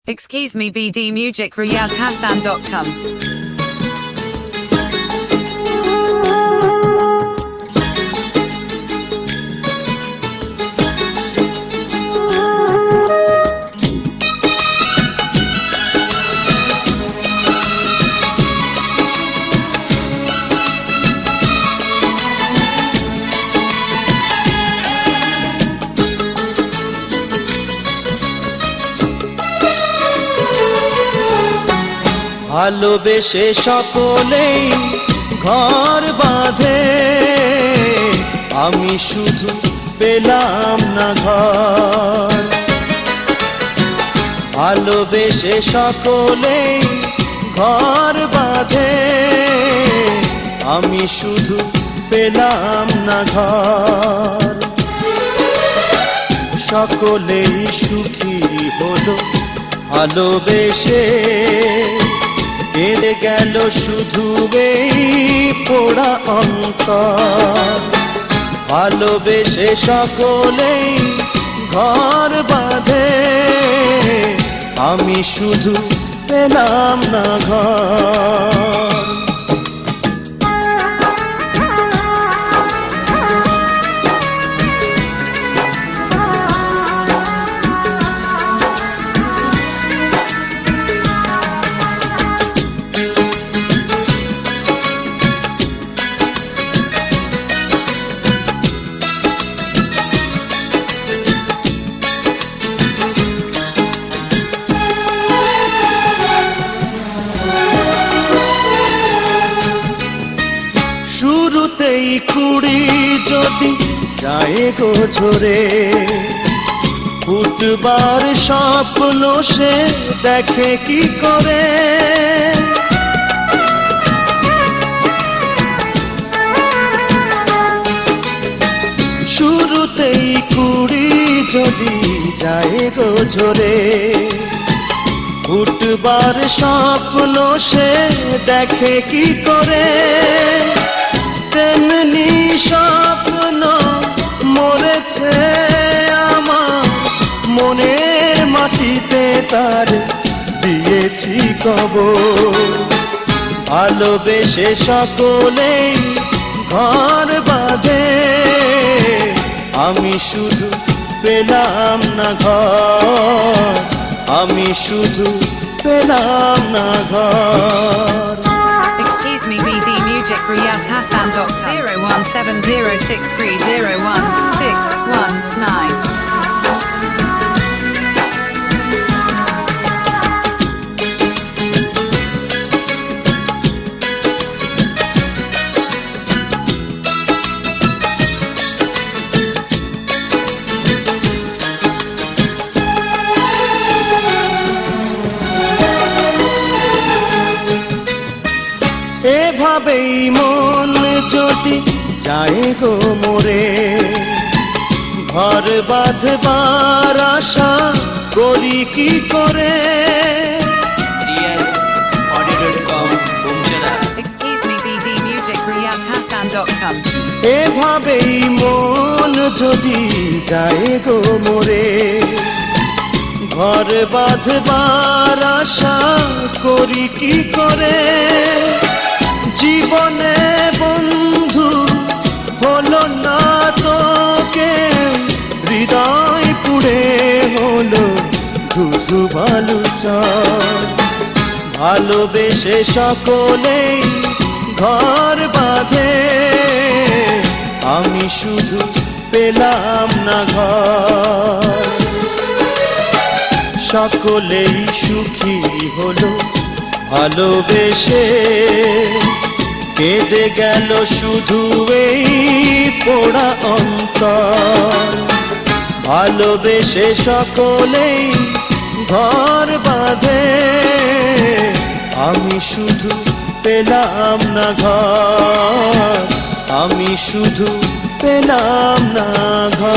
Excuse me, BD Music RiyazHassan.com. ভালোবেসে সকলেই ঘর বাঁধে, আমি শুধু পেলাম না ঘর। ভালোবেসে সকলেই ঘর বাঁধে, আমি শুধু পেলাম না ঘর। সকলেই সুখী হলো ভালোবেসে, কেঁদে গেল শুধু এই পোড়া অন্তর। ভালোবেসে সকলেই ঘর বাঁধে, আমি শুধু পেলাম না ঘর। শুরুতেই কুড়ি যদি যায় গো ঝরে, ফুটবার স্বপ্ন সে দেখে কি করে। শুরুতেই কুড়ি যদি যায় গো ঝরে, ফুটবার স্বপ্ন সে দেখে কি করে। তেমনি স্বপ্ন মরেছে আমার মনের মাটিতে, তার দিয়েছি কবর। ভালোবেসে সকলেই ঘর বাঁধে, আমি শুধু পেলাম না ঘর, আমি শুধু পেলাম না ঘর। Excuse me, BD Music RiyazHassan.com. 01706301619. এভাবেই মন যদি যায় গো মোরে, ঘর বাঁধবার আশা করি কি করে। Excuse me, BD Music RiyazHassan.com. এভাবেই মন যদি যায় গো মোরে, ঘর বাঁধবার আশা করি কি করে। জীবনে বন্ধু হলো না তোকে, হৃদয় পুড়ে হলো ধুধু বালু চর। ভালোবেসে সকলেই ঘর বাঁধে, আমি শুধু পেলাম না ঘর। সকলেই সুখী হলো ভালোবেসে, কেঁদে গেল শুধু এই পোড়া অন্তর। ভালোবেসে সকলেই ঘর বাঁধে, আমি শুধু পেলাম না ঘর, আমি শুধু পেলাম না ঘর।